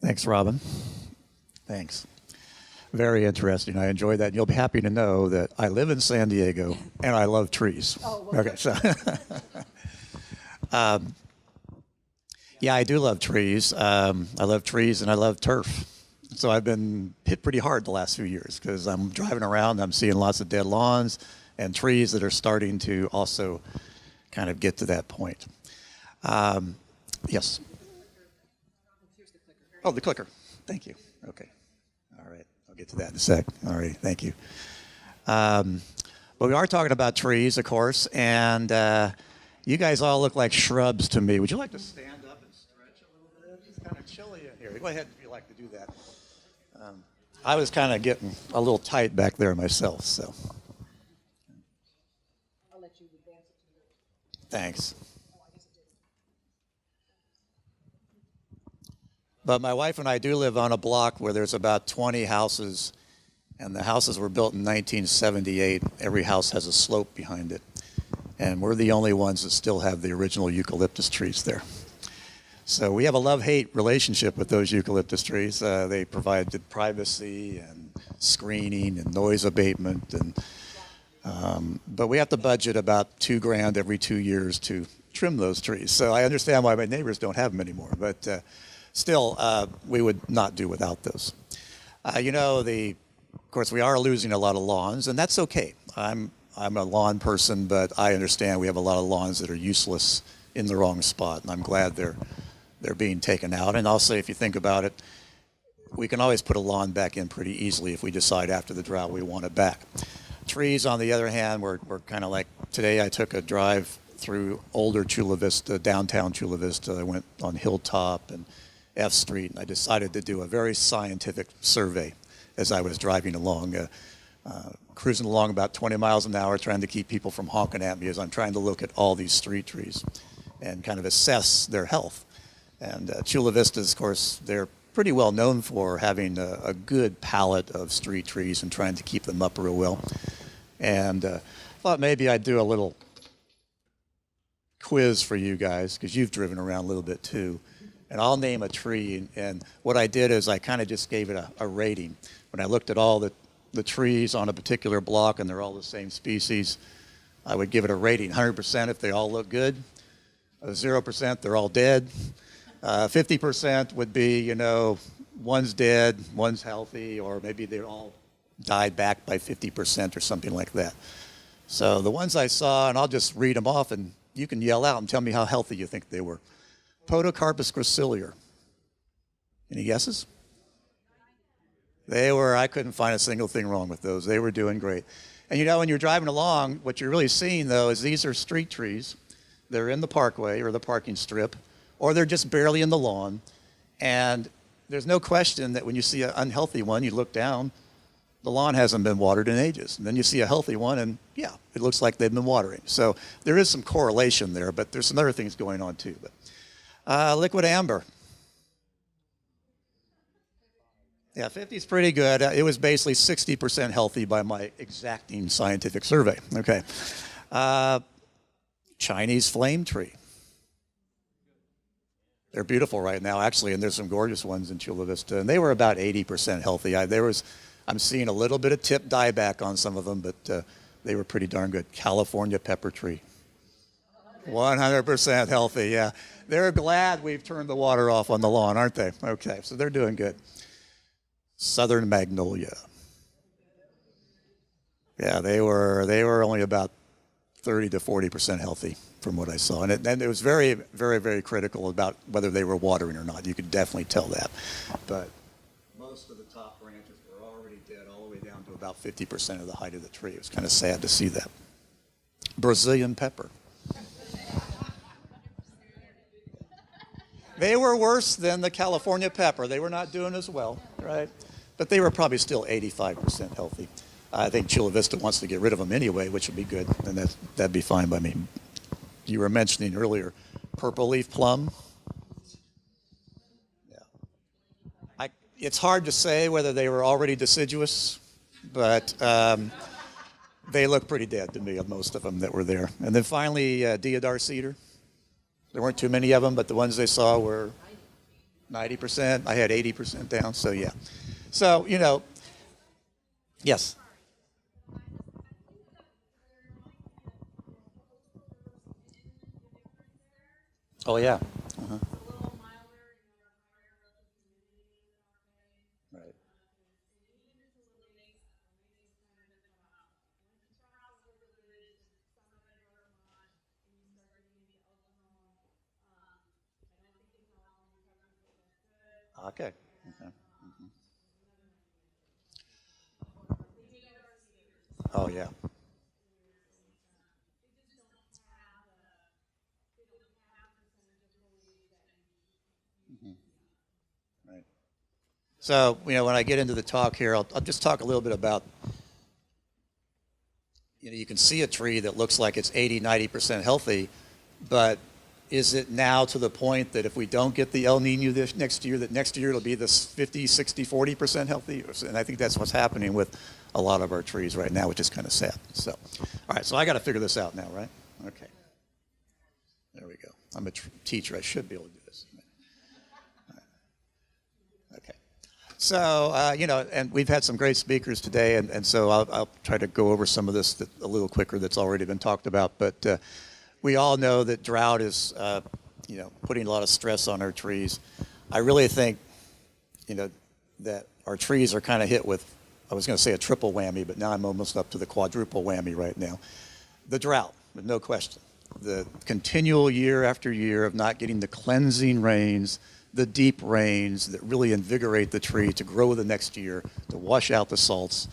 Thanks, Robin. Thanks. Very interesting. I enjoyed that. And you'll be happy to know that I live in San Diego and I love trees. Oh, well, okay, so yeah, I do love trees. I love trees and I love turf. So I've been hit pretty hard the last few years because I'm driving around, I'm seeing lots of dead lawns and trees that are starting to also kind of get to that point. Yes. Oh, the clicker. Thank you. Okay. All right. I'll get to that in a sec. All right. Thank you. But we are talking about trees, of course, and you guys all look like shrubs to me. Would you like to stand up and stretch a little bit? It's kind of chilly in here. Go ahead if you like to do that. I was kind of getting a little tight back there myself, so. I'll let you advance it to the... Thanks. But my wife and I do live on a block where there's about 20 houses, and the houses were built in 1978. Every house has a slope behind it, and we're the only ones that still have the original eucalyptus trees there. So we have a love-hate relationship with those eucalyptus trees. They provide the privacy and screening and noise abatement, and but we have to budget about $2,000 every 2 years to trim those trees. So I understand why my neighbors don't have them anymore, but still, we would not do without those. Of course, we are losing a lot of lawns, and that's okay. I'm a lawn person, but I understand we have a lot of lawns that are useless in the wrong spot, and I'm glad they're being taken out. And also, if you think about it, we can always put a lawn back in pretty easily if we decide after the drought we want it back. Trees, on the other hand, we're kind of like, today I took a drive through older Chula Vista, downtown Chula Vista. I went on Hilltop and F Street, and I decided to do a very scientific survey as I was driving along, cruising along about 20 miles an hour, trying to keep people from honking at me as I'm trying to look at all these street trees and kind of assess their health. And Chula Vistas, of course, they're pretty well known for having a good palette of street trees and trying to keep them up real well. And thought maybe I'd do a little quiz for you guys, because you've driven around a little bit too. And I'll name a tree, and what I did is I kind of just gave it a rating. When I looked at all the trees on a particular block and they're all the same species, I would give it a rating. 100% if they all look good, 0% they're all dead, 50% would be, one's dead, one's healthy, or maybe they all died back by 50% or something like that. So the ones I saw, and I'll just read them off, and you can yell out and tell me how healthy you think they were. Podocarpus gracilior. Any guesses? I couldn't find a single thing wrong with those. They were doing great. And when you're driving along, what you're really seeing though is these are street trees. They're in the parkway or the parking strip, or they're just barely in the lawn. And there's no question that when you see an unhealthy one, you look down, the lawn hasn't been watered in ages. And then you see a healthy one and yeah, it looks like they've been watering. So there is some correlation there, but there's some other things going on too. But liquid amber. Yeah, 50 is pretty good. It was basically 60% healthy by my exacting scientific survey. Okay. Chinese flame tree. They're beautiful right now, actually, and there's some gorgeous ones in Chula Vista. And they were about 80% healthy. I'm seeing a little bit of tip dieback on some of them, but they were pretty darn good. California pepper tree. 100% healthy, yeah. They're glad we've turned the water off on the lawn, aren't they? Okay, so they're doing good. Southern magnolia. Yeah, they were only about 30 to 40% healthy from what I saw. And it was very, very, very critical about whether they were watering or not. You could definitely tell that. But most of the top branches were already dead all the way down to about 50% of the height of the tree. It was kind of sad to see that. Brazilian pepper. They were worse than the California pepper. They were not doing as well, right? But they were probably still 85% healthy. I think Chula Vista wants to get rid of them anyway, which would be good, and that'd be fine by me. You were mentioning earlier purple leaf plum. Yeah. It's hard to say whether they were already deciduous, but they look pretty dead to me, most of them that were there. And then finally, deodar cedar. There weren't too many of them, but the ones they saw were 90%. I had 80% down, so yeah. So, yes. Oh, yeah. Uh-huh. Right. Okay. Okay. Oh, yeah. Right. So, when I get into the talk here, I'll just talk a little bit about, you can see a tree that looks like it's 80, 90% healthy, but is it now to the point that if we don't get the El Nino this next year, that next year it'll be this 50, 60, 40% healthy? And I think that's what's happening with a lot of our trees right now, which is kind of sad. So, all right, so I got to figure this out now, right? Okay. There we go. I'm a teacher. I should be able to do this. Okay. So, and we've had some great speakers today, and so I'll try to go over some of this a little quicker that's already been talked about. But we all know that drought is, putting a lot of stress on our trees. I really think, that our trees are kind of hit with, I was going to say a triple whammy, but now I'm almost up to the quadruple whammy right now. The drought, with no question. The continual year after year of not getting the cleansing rains, the deep rains that really invigorate the tree to grow the next year, to wash out the salts.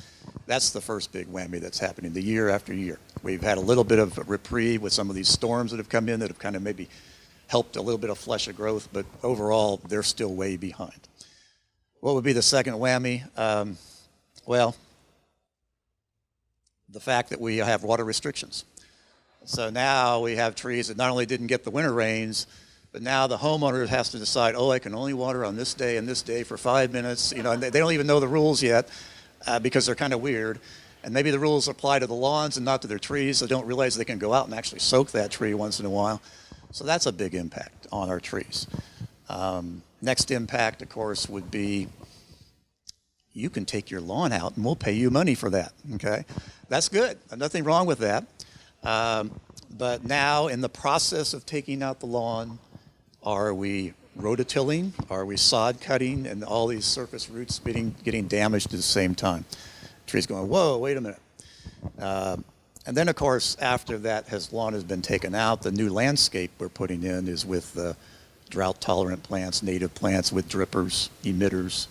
That's the first big whammy that's happening, the year after year. We've had a little bit of a reprieve with some of these storms that have come in that have kind of maybe helped a little bit of flush of growth, but overall, they're still way behind. What would be the second whammy? Well, the fact that we have water restrictions. So now we have trees that not only didn't get the winter rains, but now the homeowner has to decide, oh, I can only water on this day and this day for 5 minutes. And they don't even know the rules yet because they're kind of weird. And maybe the rules apply to the lawns and not to their trees. They don't realize they can go out and actually soak that tree once in a while. So that's a big impact on our trees. Next impact, of course, would be you can take your lawn out and we'll pay you money for that. Okay, that's good. Nothing wrong with that. But now in the process of taking out the lawn, are we rototilling? Are we sod cutting? And all these surface roots getting damaged at the same time. Tree's going, whoa, wait a minute. And then, of course, after that lawn has been taken out, the new landscape we're putting in is with drought-tolerant plants, native plants with drippers, emitters.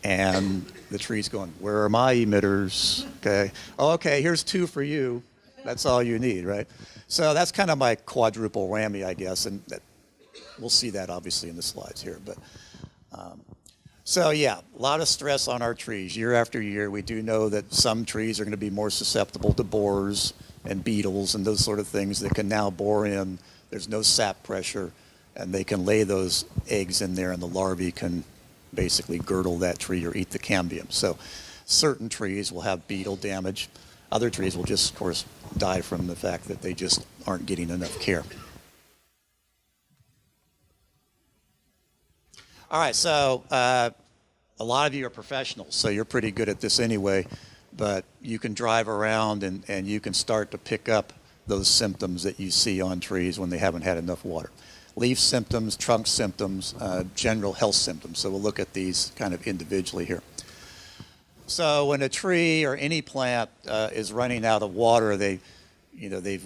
And the tree's going, where are my emitters? Okay. Oh, okay, here's 2 for you. That's all you need, right? So that's kind of my quadruple whammy, I guess. And we'll see that, obviously, in the slides here. But so, yeah, a lot of stress on our trees. Year after year, we do know that some trees are going to be more susceptible to borers and beetles and those sort of things that can now bore in. There's no sap pressure, and they can lay those eggs in there, and the larvae can basically girdle that tree or eat the cambium. So certain trees will have beetle damage. Other trees will just, of course, die from the fact that they just aren't getting enough care. All right, so a lot of you are professionals, so you're pretty good at this anyway, but you can drive around and you can start to pick up those symptoms that you see on trees when they haven't had enough water. Leaf symptoms, trunk symptoms, general health symptoms. So we'll look at these kind of individually here. So when a tree or any plant is running out of water, they've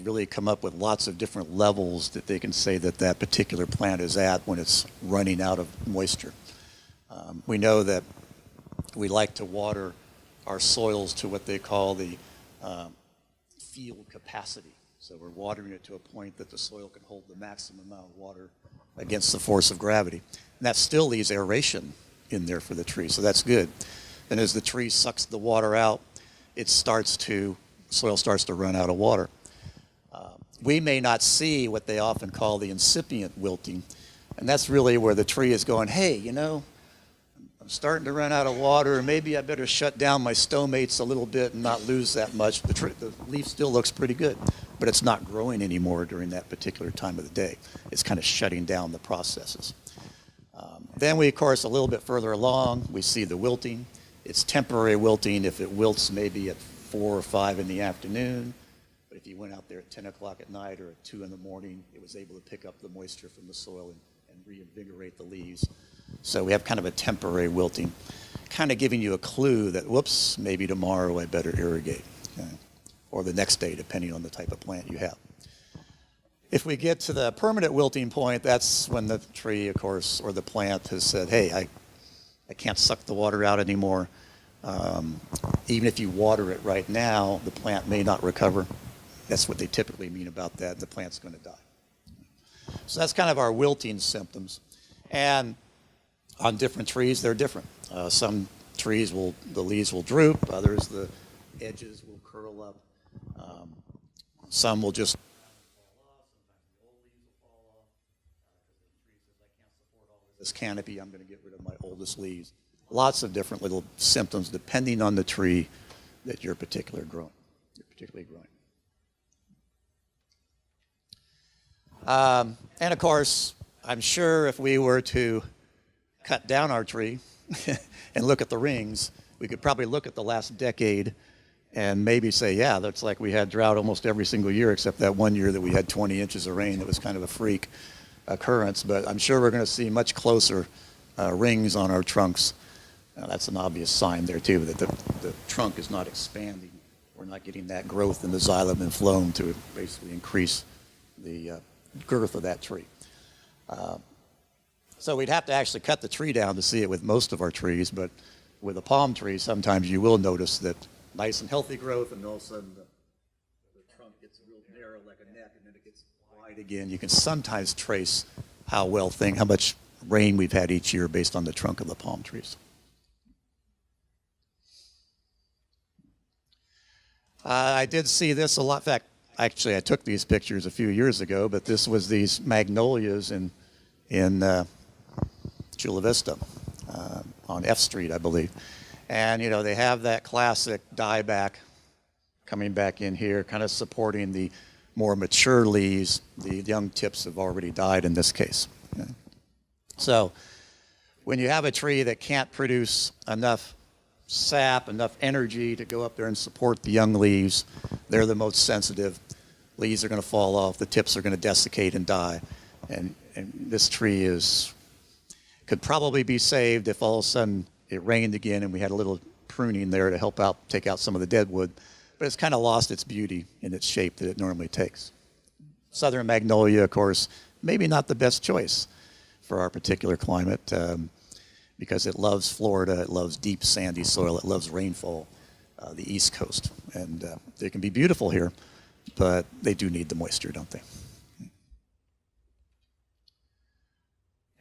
really come up with lots of different levels that they can say that particular plant is at when it's running out of moisture. We know that we like to water our soils to what they call the field capacity. So we're watering it to a point that the soil can hold the maximum amount of water against the force of gravity. And that still leaves aeration in there for the tree, so that's good. And as the tree sucks the water out, soil starts to run out of water. We may not see what they often call the incipient wilting, and that's really where the tree is going, hey, I'm starting to run out of water, maybe I better shut down my stomates a little bit and not lose that much. The leaf still looks pretty good, but it's not growing anymore during that particular time of the day. It's kind of shutting down the processes. Then we, of course, a little bit further along, we see the wilting. It's temporary wilting if it wilts maybe at 4 or 5 in the afternoon. But if you went out there at 10 o'clock at night or at 2 in the morning, it was able to pick up the moisture from the soil and reinvigorate the leaves. So we have kind of a temporary wilting, kind of giving you a clue that, whoops, maybe tomorrow I better irrigate, okay? Or the next day, depending on the type of plant you have. If we get to the permanent wilting point, that's when the tree, of course, or the plant has said, hey, I can't suck the water out anymore. Even if you water it right now, the plant may not recover. That's what they typically mean about that. The plant's going to die. So that's kind of our wilting symptoms. And on different trees, they're different. Some trees, the leaves will droop. Others, the edges will curl up. Some will just this canopy, I'm going to get rid of my oldest leaves. Lots of different little symptoms depending on the tree that you're particularly growing. And of course, I'm sure if we were to cut down our tree and look at the rings, we could probably look at the last decade and maybe say, yeah, that's like we had drought almost every single year except that one year that we had 20 inches of rain. That was kind of a freak occurrence, but I'm sure we're going to see much closer rings on our trunks. That's an obvious sign there too, that the trunk is not expanding. We're not getting that growth in the xylem and phloem to basically increase the girth of that tree. So we'd have to actually cut the tree down to see it with most of our trees, but with a palm tree, sometimes you will notice that nice and healthy growth, and all of a sudden the trunk gets real narrow like a neck, and then it gets wide again. You can sometimes trace how much rain we've had each year based on the trunk of the palm trees. I did see this a lot. In fact, actually, I took these pictures a few years ago, but this was these magnolias in Chula Vista on F Street, I believe. And, you know, they have that classic dieback coming back in here, kind of supporting the more mature leaves. The young tips have already died in this case. Okay? So when you have a tree that can't produce enough sap, enough energy to go up there and support the young leaves, they're the most sensitive. Leaves are going to fall off, the tips are going to desiccate and die. And this tree could probably be saved if all of a sudden it rained again and we had a little pruning there to help out, take out some of the dead wood. But it's kind of lost its beauty in its shape that it normally takes. Southern magnolia, of course, maybe not the best choice for our particular climate because it loves Florida, it loves deep sandy soil, it loves rainfall, the East Coast. And they can be beautiful here, but they do need the moisture, don't they?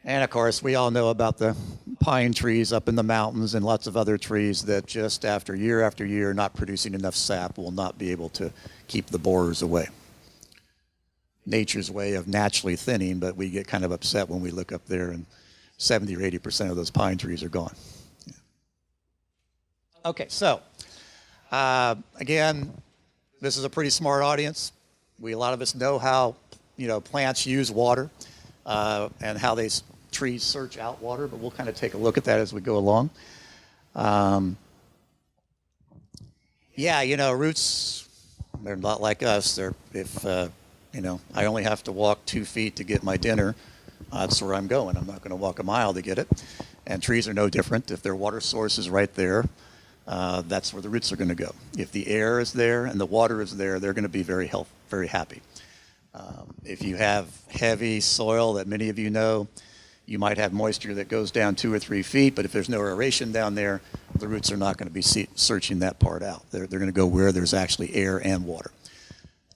And of course, we all know about the pine trees up in the mountains and lots of other trees that just after year, not producing enough sap will not be able to keep the borers away. Nature's way of naturally thinning, but we get kind of upset when we look up there and 70 or 80% of those pine trees are gone. Yeah. Okay, so again, this is a pretty smart audience. A lot of us know how plants use water and how trees search out water, but we'll kind of take a look at that as we go along. Roots, they're not like us. I only have to walk 2 feet to get my dinner, that's where I'm going. I'm not going to walk a mile to get it. And trees are no different. If their water source is right there, that's where the roots are going to go. If the air is there and the water is there, they're going to be very happy. If you have heavy soil that many of you know, you might have moisture that goes down 2 or 3 feet, but if there's no aeration down there, the roots are not going to be searching that part out. They're going to go where there's actually air and water.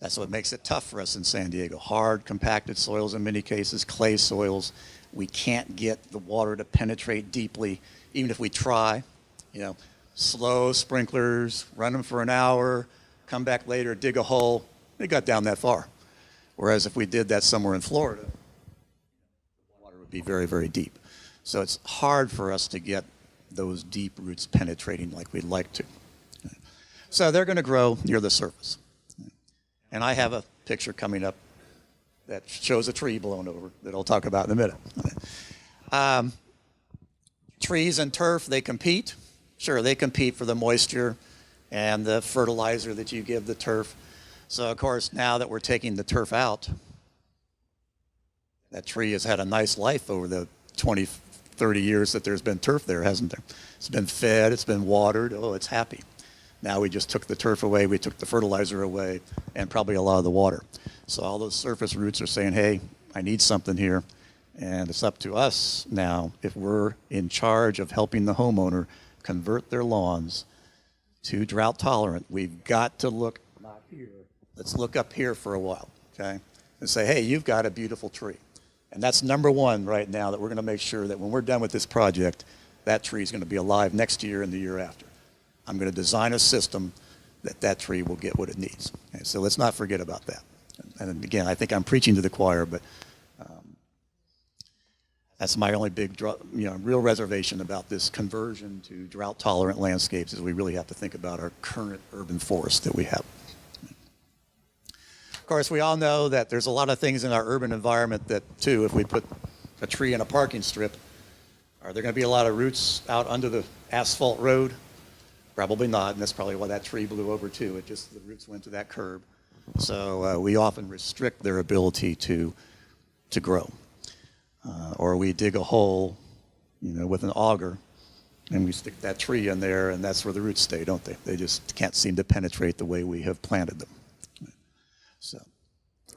That's what makes it tough for us in San Diego. Hard, compacted soils in many cases, clay soils. We can't get the water to penetrate deeply, even if we try. Slow sprinklers, run them for an hour, come back later, dig a hole. They got down that far. Whereas if we did that somewhere in Florida, the water would be very, very deep. So it's hard for us to get those deep roots penetrating like we'd like to. So they're going to grow near the surface. And I have a picture coming up that shows a tree blown over that I'll talk about in a minute. Trees and turf, they compete. Sure, they compete for the moisture and the fertilizer that you give the turf. So of course, now that we're taking the turf out, that tree has had a nice life over the 20, 30 years that there's been turf there, hasn't there? It's been fed, it's been watered, oh, it's happy. Now we just took the turf away, we took the fertilizer away, and probably a lot of the water. So all those surface roots are saying, hey, I need something here. And it's up to us now, if we're in charge of helping the homeowner convert their lawns to drought tolerant, we've got to look not here. Let's look up here for a while, okay? And say, hey, you've got a beautiful tree. And that's number one right now, that we're going to make sure that when we're done with this project, that tree is going to be alive next year and the year after. I'm going to design a system that that tree will get what it needs. Okay, so let's not forget about that. And again, I think I'm preaching to the choir, but that's my only big, real reservation about this conversion to drought-tolerant landscapes, is we really have to think about our current urban forest that we have. Of course, we all know that there's a lot of things in our urban environment that, too, if we put a tree in a parking strip, are there going to be a lot of roots out under the asphalt road? Probably not, and that's probably why that tree blew over, too. It just, the roots went to that curb. So we often restrict their ability to grow. Or we dig a hole, with an auger, and we stick that tree in there, and that's where the roots stay, don't they? They just can't seem to penetrate the way we have planted them. So,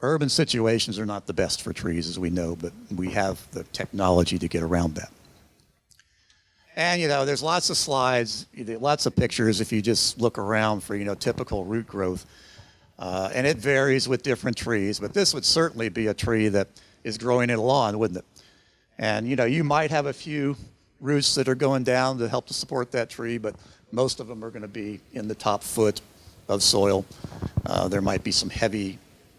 urban situations are not the best for trees, as we know, but we have the technology to get around that. And, there's lots of slides, lots of pictures if you just look around for, typical root growth. And it varies with different trees, but this would certainly be a tree that is growing in a lawn, wouldn't it? And you might have a few roots that are going down to help to support that tree, but most of them are going to be in the top foot of soil. There might be some heavy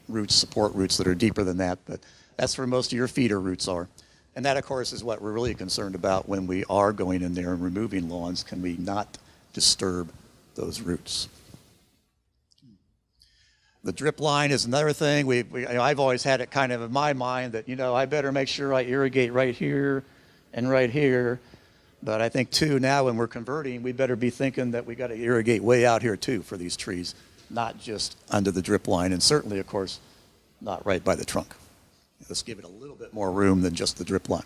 roots, support roots that are deeper than that, but that's where most of your feeder roots are. And that, of course, is what we're really concerned about when we are going in there and removing lawns. Can we not disturb those roots? The drip line is another thing. I've always had it kind of in my mind that, I better make sure I irrigate right here and right here. But I think, too, now when we're converting, we better be thinking that we got to irrigate way out here, too, for these trees, not just under the drip line, and certainly, of course, not right by the trunk. Let's give it a little bit more room than just the drip line.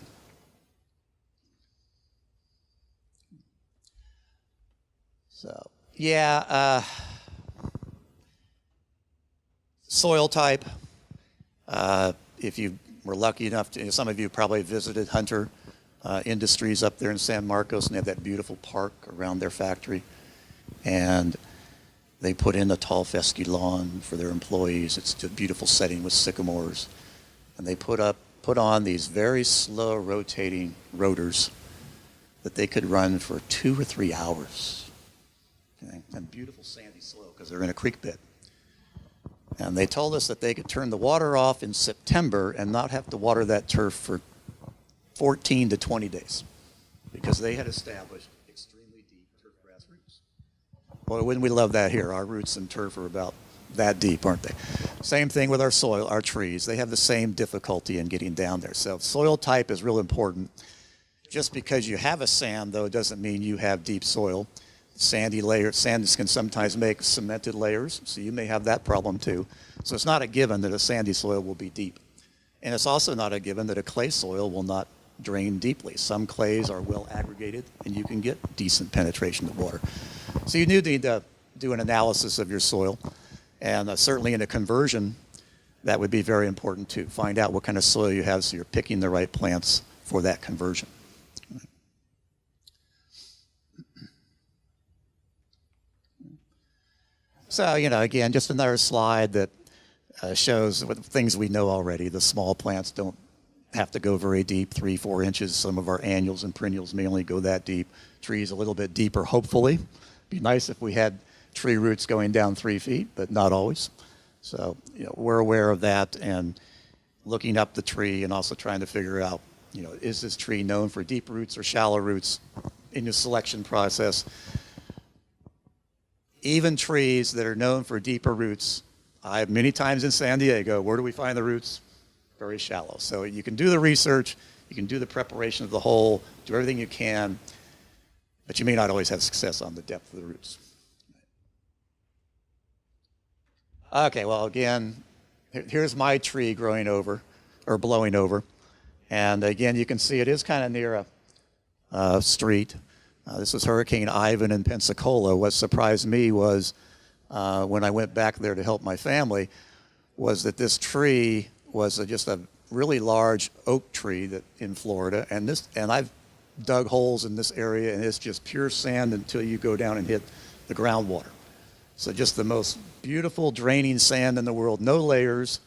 So, yeah, soil type. If you were lucky enough to, some of you probably visited Hunter Industries up there in San Marcos, and they have that beautiful park around their factory. And they put in a tall fescue lawn for their employees. It's a beautiful setting with sycamores. And they put on these very slow rotating rotors that they could run for 2 or 3 hours. Okay? And beautiful sandy soil because they're in a creek bed. And they told us that they could turn the water off in September and not have to water that turf for 14 to 20 days because they had established extremely deep turf grass roots. Boy, wouldn't we love that here? Our roots in turf are about that deep, aren't they? Same thing with our soil, our trees. They have the same difficulty in getting down there. So soil type is real important. Just because you have a sand, though, doesn't mean you have deep soil. Sandy layers, sands can sometimes make cemented layers, so you may have that problem too. So it's not a given that a sandy soil will be deep. And it's also not a given that a clay soil will not drain deeply. Some clays are well aggregated, and you can get decent penetration of water. So you do need to do an analysis of your soil. And certainly in a conversion, that would be very important too. Find out what kind of soil you have so you're picking the right plants for that conversion. So, again, just another slide that shows what things we know already. The small plants don't have to go very deep, 3, 4 inches. Some of our annuals and perennials may only go that deep. Trees a little bit deeper, hopefully. It'd be nice if we had tree roots going down 3 feet, but not always. So, we're aware of that and looking up the tree and also trying to figure out, is this tree known for deep roots or shallow roots in the selection process? Even trees that are known for deeper roots, I have many times in San Diego, where do we find the roots? Very shallow. So you can do the research, You can do the preparation of the hole, do everything you can, but you may not always have success on the depth of the roots. Okay, well, again, here's my tree growing over, or blowing over. And again, you can see it is kind of near a street. This was Hurricane Ivan in Pensacola. What surprised me was when I went back there to help my family, was that this tree was just a really large oak tree that in Florida, and I've dug holes in this area, and it's just pure sand until you go down and hit the groundwater. So just the most beautiful draining sand in the world, no layers.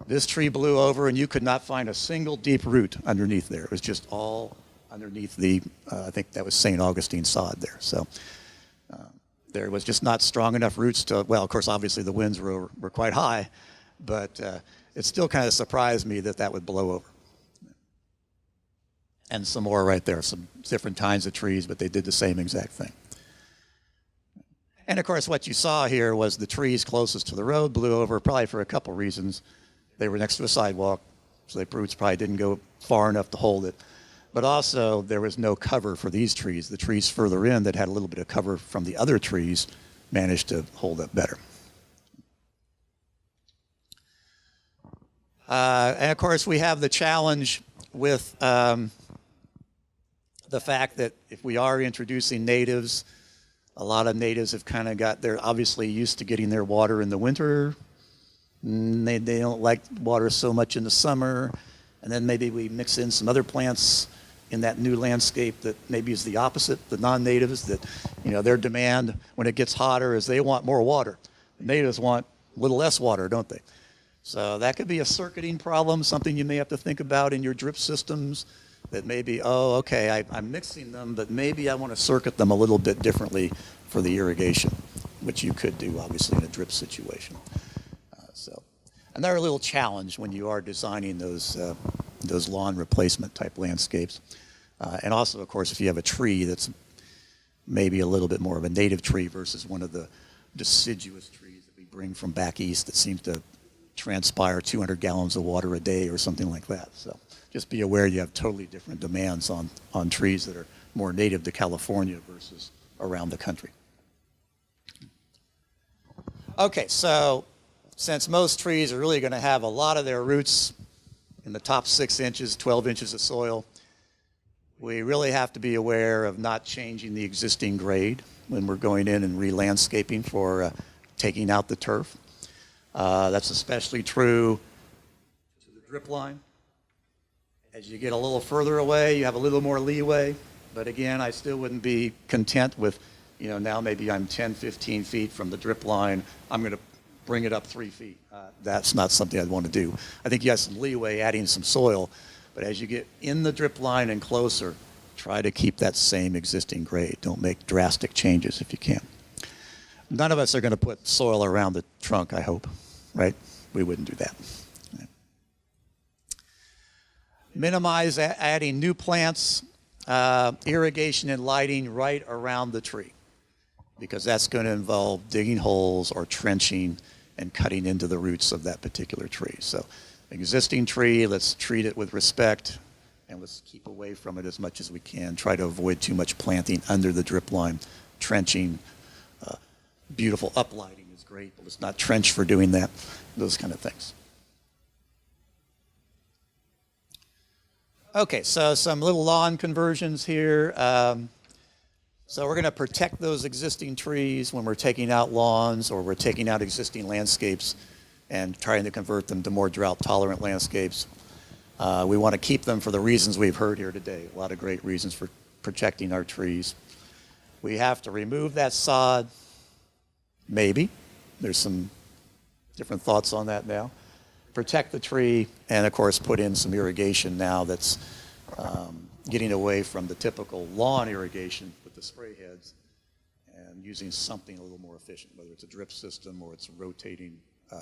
This tree blew over, and you could not find a single deep root underneath there. It was just all underneath the, I think that was St. Augustine sod there. So there was just not strong enough roots to, well, of course, obviously the winds were quite high, but it still kind of surprised me that that would blow over. And some more right there, some different kinds of trees, but they did the same exact thing. And of course, what you saw here was the trees closest to the road blew over, probably for a couple reasons. They were next to a sidewalk, so the roots probably didn't go far enough to hold it. But also, there was no cover for these trees. The trees further in that had a little bit of cover from the other trees managed to hold up better. And of course, we have the challenge with the fact that if we are introducing natives, a lot of natives have kind of they're obviously used to getting their water in the winter. They don't like water so much in the summer. And then maybe we mix in some other plants in that new landscape that maybe is the opposite, the non-natives, that, you know, their demand when it gets hotter is they want more water. The natives want a little less water, don't they? So that could be a circuiting problem, something you may have to think about in your drip systems, that maybe, oh, okay, I'm mixing them, but maybe I want to circuit them a little bit differently for the irrigation, which you could do, obviously, in a drip situation. So another little challenge when you are designing those lawn replacement type landscapes. And also, of course, if you have a tree that's maybe a little bit more of a native tree versus one of the deciduous trees that we bring from back east that seems to transpire 200 gallons of water a day or something like that. So just be aware you have totally different demands on trees that are more native to California versus around the country. Okay, so since most trees are really going to have a lot of their roots in the top 6 inches, 12 inches of soil, we really have to be aware of not changing the existing grade when we're going in and re-landscaping for taking out the turf. That's especially true to the drip line. As you get a little further away, you have a little more leeway. But again, I still wouldn't be content with, you know, now maybe I'm 10, 15 feet from the drip line. I'm going to bring it up 3 feet. That's not something I'd want to do. I think you have some leeway adding some soil. But as you get in the drip line and closer, try to keep that same existing grade. Don't make drastic changes if you can. None of us are going to put soil around the trunk, I hope, right? We wouldn't do that. Minimize adding new plants, irrigation and lighting right around the tree, because that's going to involve digging holes or trenching and cutting into the roots of that particular tree. So existing tree, let's treat it with respect, and let's keep away from it as much as we can. Try to avoid too much planting under the drip line. Trenching, beautiful uplighting is great, but let's not trench for doing that, those kind of things. Okay, so some little lawn conversions here. So we're going to protect those existing trees when we're taking out lawns or we're taking out existing landscapes and trying to convert them to more drought-tolerant landscapes. We want to keep them for the reasons we've heard here today. A lot of great reasons for protecting our trees. We have to remove that sod, maybe. There's some different thoughts on that now. Protect the tree, and of course put in some irrigation now that's getting away from the typical lawn irrigation with the spray heads and using something a little more efficient, whether it's a drip system or it's rotating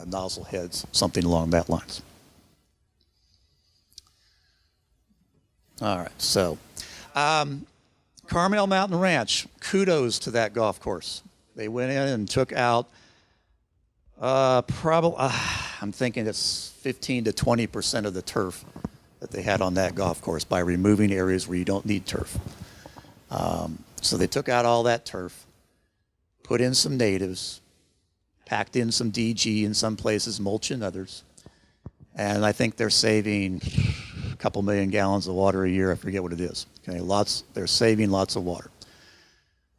nozzle heads, something along that lines. All right, so Carmel Mountain Ranch, kudos to that golf course. They went in and took out I'm thinking it's 15 to 20% of the turf that they had on that golf course by removing areas where you don't need turf. So they took out all that turf, put in some natives, packed in some DG in some places, mulch in others, and I think they're saving a couple million gallons of water a year. I forget what it is. Okay, they're saving lots of water.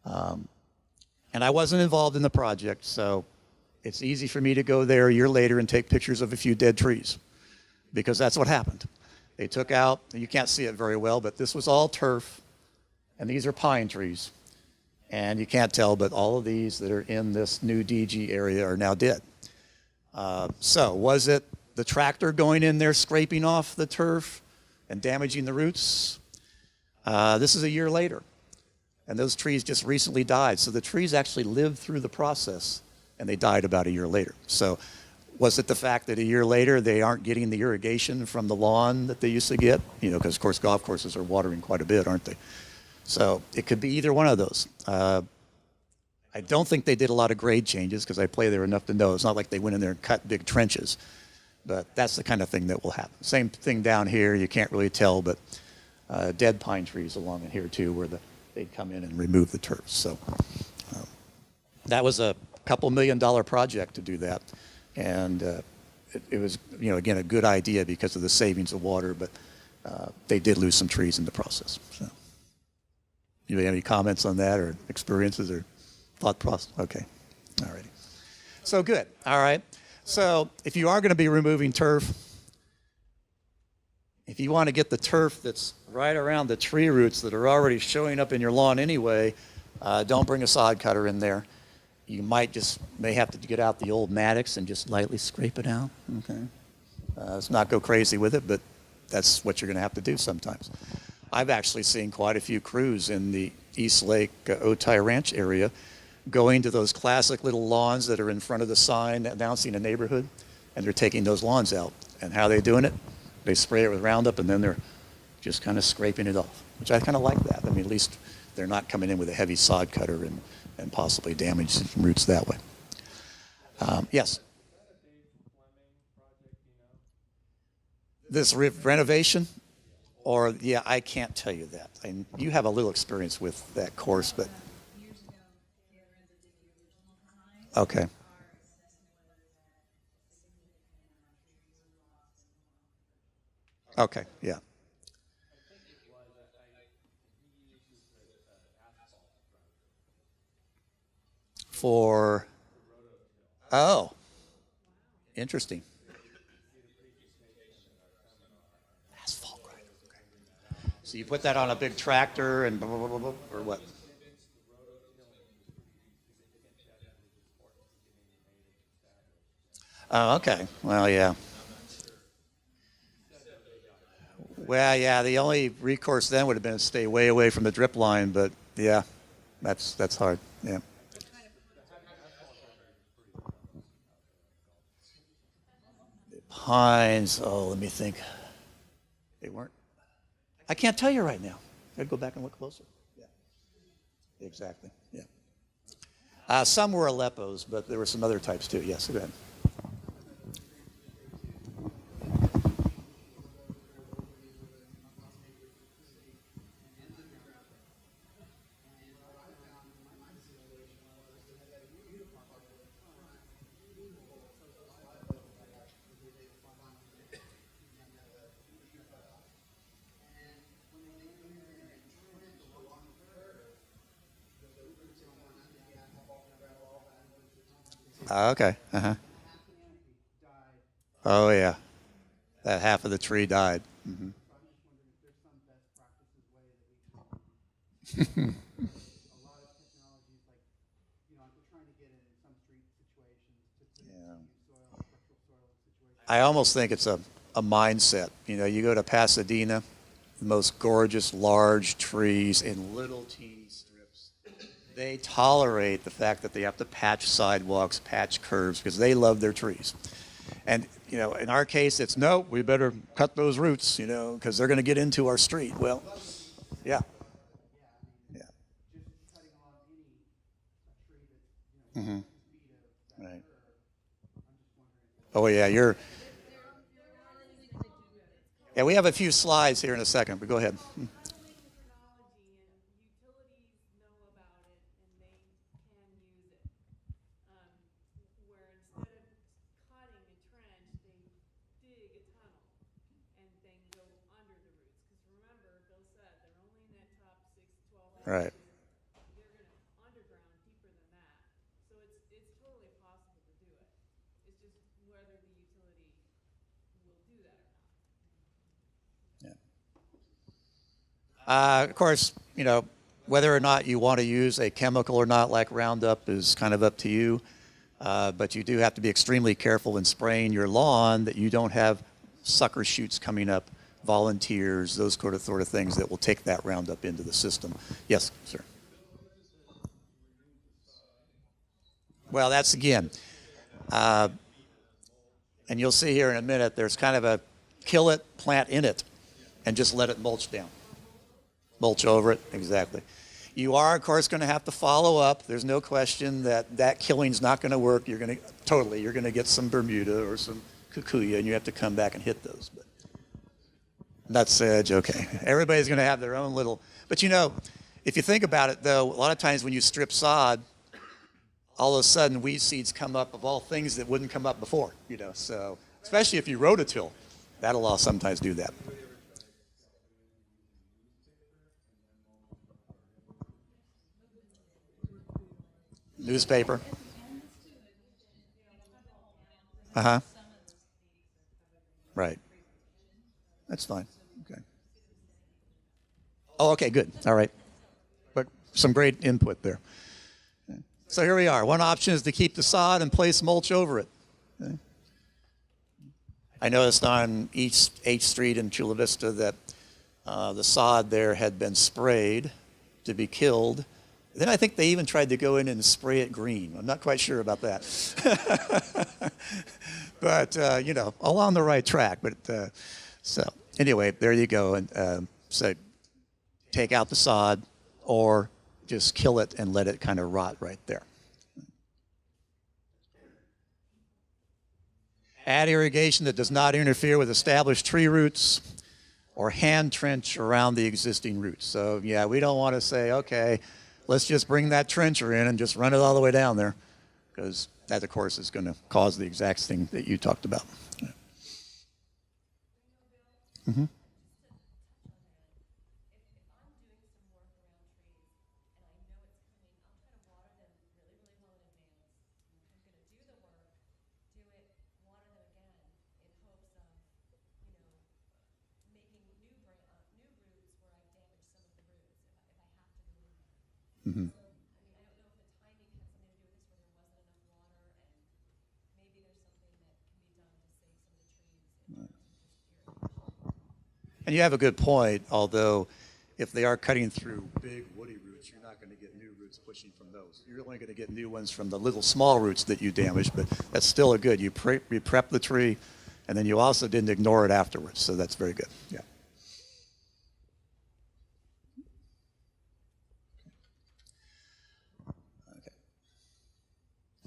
And I wasn't involved in the project, so it's easy for me to go there a year later and take pictures of a few dead trees, because that's what happened. They took out, you can't see it very well, but this was all turf, and these are pine trees. And you can't tell, but all of these that are in this new DG area are now dead. So was it the tractor going in there scraping off the turf and damaging the roots? This is a year later, and those trees just recently died. So the trees actually lived through the process, and they died about a year later. So was it the fact that a year later they aren't getting the irrigation from the lawn that they used to get? You know, because of course golf courses are watering quite a bit, aren't they? So it could be either one of those. I don't think they did a lot of grade changes, because I play there enough to know it's not like they went in there and cut big trenches. But that's the kind of thing that will happen. Same thing down here. You can't really tell, but dead pine trees along in here too, where they'd come in and remove the turf. So that was a couple $1 million project to do that, and it was, you know, again, a good idea because of the savings of water. But they did lose some trees in the process. So. You have any comments on that, or experiences, or thought process? Okay, all righty. So good, all right. So if you are going to be removing turf, if you want to get the turf that's right around the tree roots that are already showing up in your lawn anyway, don't bring a sod cutter in there. You may have to get out the old mattocks and just lightly scrape it out. Okay, let's not go crazy with it, but that's what you're going to have to do sometimes. I've actually seen quite a few crews in the East Lake Otay Ranch area going to those classic little lawns that are in front of the sign announcing a neighborhood, and they're taking those lawns out. And how are they doing it? They spray it with Roundup, and then they're just kind of scraping it off, which I kind of like that. I mean, at least they're not coming in with a heavy sod cutter and possibly damage some roots that way. Yes? This renovation? Or, yeah, I can't tell you that. You have a little experience with that course, but. Okay. Okay, yeah. For, oh, interesting. Asphalt grinder. Okay. So you put that on a big tractor and blah, blah, blah, blah, or what? Oh, okay. Well, yeah. Well, yeah, the only recourse then would have been to stay way away from the drip line, but yeah, that's hard. Yeah. Pines, oh, let me think. They weren't. I can't tell you right now. I'd go back and look closer. Yeah, exactly. Yeah. Some were Aleppos, but there were some other types too. Yes, go ahead. Okay. Uh-huh. Oh, yeah. That half of the tree died. Hmm. Yeah. I almost think it's a mindset. You know, you go to Pasadena, the most gorgeous large trees in little teeny strips. They tolerate the fact that they have to patch sidewalks, patch curves, because they love their trees. And, you know, in our case, it's no, we better cut those roots, you know, because they're going to get into our street. Well, yeah, yeah. Hmm. Right. Oh, yeah, you're, Yeah, we have a few slides here in a second, but go ahead. Technology and utilities know about it and they can use it. Where instead of cutting a trench, they dig a tunnel and then go under the roots. Because remember, Bill said they're only in that top 12 Right. inches. They're going to underground deeper than that. So it's totally possible to do it. It's just whether the utility will do that or not. Of course, whether or not you want to use a chemical or not, like Roundup, is kind of up to you. But you do have to be extremely careful in spraying your lawn that you don't have sucker shoots coming up, volunteers, those sort of things that will take that Roundup into the system. Yes, sir. Well, that's again, and you'll see here in a minute, there's kind of a kill it, plant in it, and just let it mulch down. Mulch over it, exactly. You are, of course, going to have to follow up. There's no question that killing's not going to work. You're going to get some Bermuda or some Kikuya, and you have to come back and hit those. But nut sedge, okay. Everybody's going to have their own little. But if you think about it, though, a lot of times when you strip sod, all of a sudden weed seeds come up of all things that wouldn't come up before. So especially if you rototill, that'll all sometimes do that. Newspaper. Uh-huh. Right. That's fine. Okay. Oh, okay, good. All right. But some great input there. Okay. So here we are. One option is to keep the sod and place mulch over it. Okay. I noticed on East 8th Street in Chula Vista that the sod there had been sprayed to be killed. Then I think they even tried to go in and spray it green. I'm not quite sure about that. But, all on the right track. But so anyway, there you go. And so take out the sod or just kill it and let it kind of rot right there. Add irrigation that does not interfere with established tree roots or hand trench around the existing roots. So, yeah, we don't want to say, okay, let's just bring that trencher in and just run it all the way down there, because that, of course, is going to cause the exact thing that you talked about. Mm-hmm. Mm-hmm. And you have a good point, although if they are cutting through big woody roots, you're not going to get new roots pushing from those. You're only going to get new ones from the little small roots that you damaged, but that's still a good. You prep the tree, and then you also didn't ignore it afterwards, so that's very good. Yeah.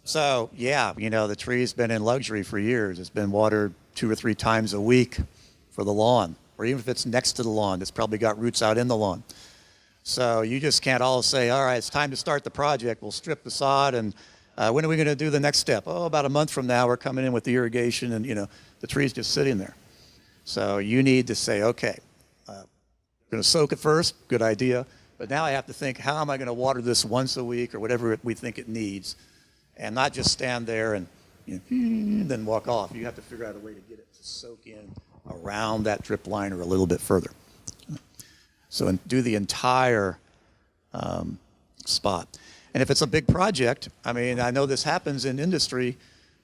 So, yeah, the tree's been in luxury for years. It's been watered 2 or 3 times a week for the lawn, or even if it's next to the lawn, it's probably got roots out in the lawn. So you just can't all say, all right, it's time to start the project. We'll strip the sod, and when are we going to do the next step? Oh, about a month from now, we're coming in with the irrigation, and, the tree's just sitting there. So you need to say, okay, I'm going to soak it first, good idea, but now I have to think, how am I going to water this once a week or whatever we think it needs? And not just stand there and then walk off. You have to figure out a way to get it to soak in around that drip line or a little bit further. So do the entire spot. And if it's a big project, I know this happens in industry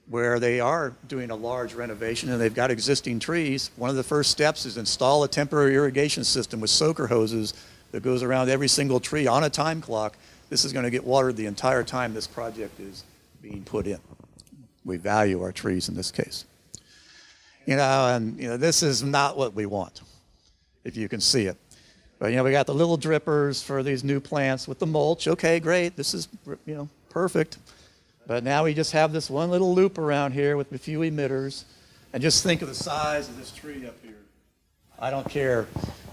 where they are doing a large renovation and they've got existing trees. One of the first steps is install a temporary irrigation system with soaker hoses that goes around every single tree on a time clock. This is going to get watered the entire time this project is being put in. We value our trees in this case. This is not what we want, if you can see it. But, we got the little drippers for these new plants with the mulch. Okay, great. This is, perfect. But now we just have this one little loop around here with a few emitters. And just think of the size of this tree up here. I don't care,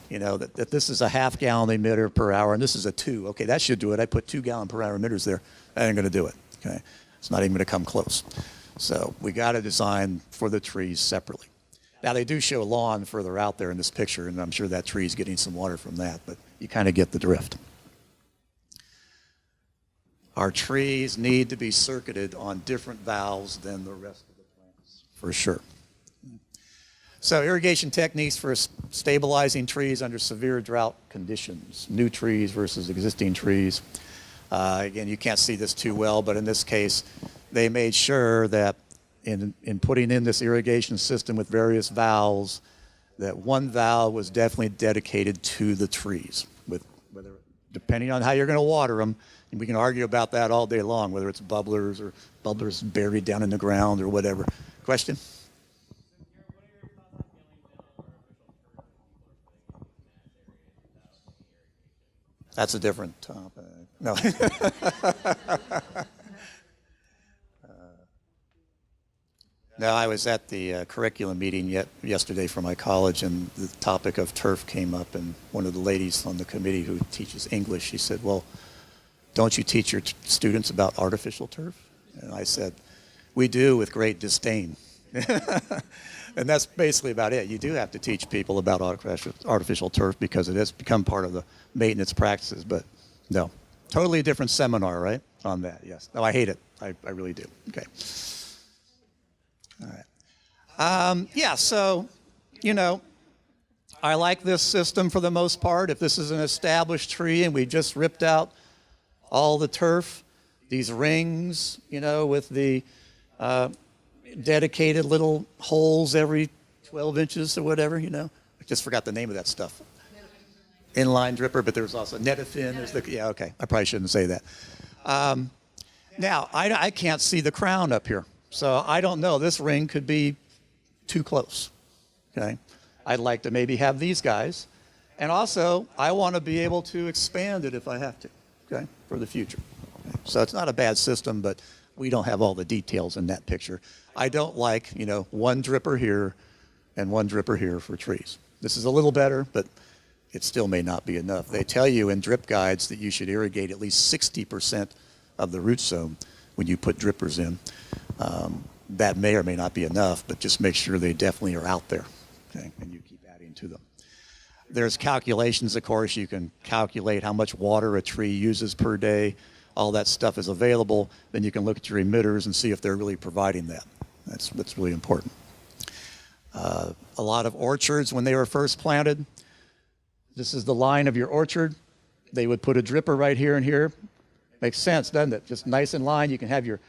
that this is a half-gallon emitter per hour and this is a 2. Okay, that should do it. I put 2-gallon per hour emitters there. That ain't going to do it. Okay, it's not even going to come close. So we got to design for the trees separately. Now they do show lawn further out there in this picture, and I'm sure that tree is getting some water from that, but you kind of get the drift. Our trees need to be circuited on different valves than the rest of the plants, for sure. So irrigation techniques for stabilizing trees under severe drought conditions, new trees versus existing trees. Again, you can't see this too well, but in this case, they made sure that in putting in this irrigation system with various valves, that one valve was definitely dedicated to the trees, depending on how you're going to water them. And we can argue about that all day long, whether it's bubblers or bubblers buried down in the ground or whatever. Question? That's a different topic. No. No, I was at the curriculum meeting yesterday for my college, and the topic of turf came up, and one of the ladies on the committee who teaches English, she said, well, don't you teach your students about artificial turf? And I said, we do, with great disdain. And that's basically about it. You do have to teach people about artificial turf because it has become part of the maintenance practices, but no. Totally different seminar, right, on that, yes. No, I hate it. I really do. Okay. All right. Yeah, so, I like this system for the most part. If this is an established tree and we just ripped out all the turf, these rings, with the dedicated little holes every 12 inches or whatever, I just forgot the name of that stuff. Inline dripper, but there's also Netafin. Yeah, okay. I probably shouldn't say that. Now, I can't see the crown up here. So I don't know. This ring could be too close. Okay, I'd like to maybe have these guys, and also I want to be able to expand it if I have to. Okay, for the future. Okay? So it's not a bad system, but we don't have all the details in that picture. I don't like one dripper here and one dripper here for trees. This is a little better, but it still may not be enough. They tell you in drip guides that you should irrigate at least 60% of the root zone when you put drippers in. That may or may not be enough, but just make sure they definitely are out there, okay, and you keep adding to them. There's calculations, of course. You can calculate how much water a tree uses per day. All that stuff is available. Then you can look at your emitters and see if they're really providing that. That's really important. A lot of orchards, when they were first planted, this is the line of your orchard. They would put a dripper right here and here. Makes sense, doesn't it? Just nice in line. You can have your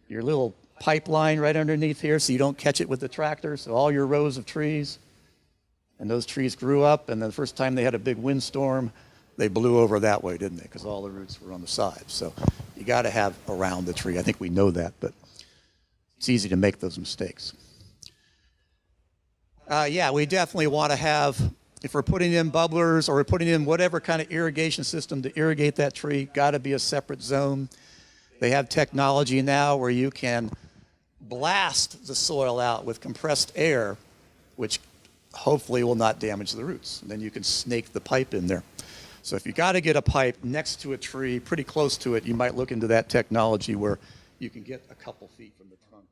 little pipeline right underneath here so you don't catch it with the tractor. So all your rows of trees, and those trees grew up, and the first time they had a big windstorm, they blew over that way, didn't they? Because all the roots were on the side. So you got to have around the tree. I think we know that, but it's easy to make those mistakes. Yeah, we definitely want to have, if we're putting in bubblers or we're putting in whatever kind of irrigation system to irrigate that tree, got to be a separate zone. They have technology now where you can blast the soil out with compressed air, which hopefully will not damage the roots. And then you can snake the pipe in there. So if you got to get a pipe next to a tree, pretty close to it, you might look into that technology where you can get a couple feet from the trunk.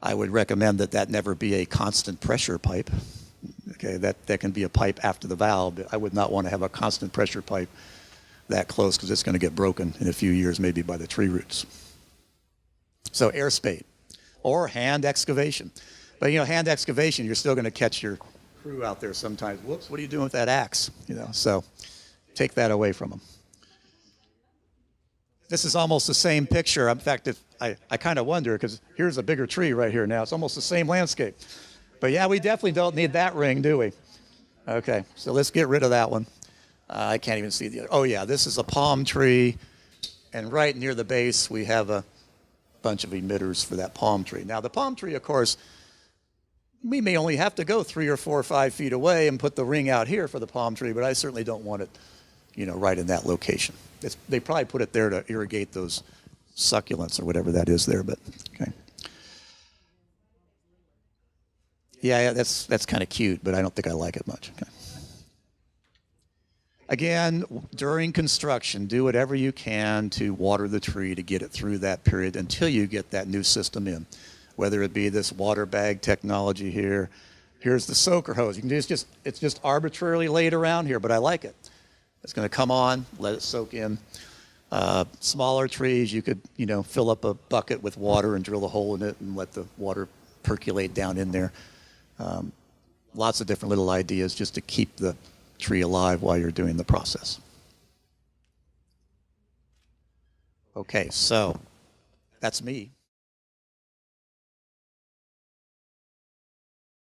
I would recommend that never be a constant pressure pipe. Okay, that can be a pipe after the valve, but I would not want to have a constant pressure pipe that close because it's going to get broken in a few years, maybe by the tree roots. So air spade or hand excavation. But hand excavation, you're still going to catch your crew out there sometimes. Whoops, what are you doing with that axe? So take that away from them. This is almost the same picture. In fact, I kind of wonder, because here's a bigger tree right here now. It's almost the same landscape. But yeah, we definitely don't need that ring, do we? Okay, so let's get rid of that one. I can't even see the other. Oh yeah, this is a palm tree, and right near the base we have a bunch of emitters for that palm tree. Now the palm tree, of course, we may only have to go 3 or 4 or 5 feet away and put the ring out here for the palm tree, but I certainly don't want it, right in that location. They probably put it there to irrigate those succulents or whatever that is there, but okay. Yeah, that's kind of cute, but I don't think I like it much. Okay. Again, during construction, do whatever you can to water the tree to get it through that period until you get that new system in. Whether it be this water bag technology here, here's the soaker hose. You can do it's just arbitrarily laid around here, but I like it. It's going to come on, let it soak in. Smaller trees, you could fill up a bucket with water and drill a hole in it and let the water percolate down in there. Lots of different little ideas just to keep the tree alive while you're doing the process. Okay, so that's me.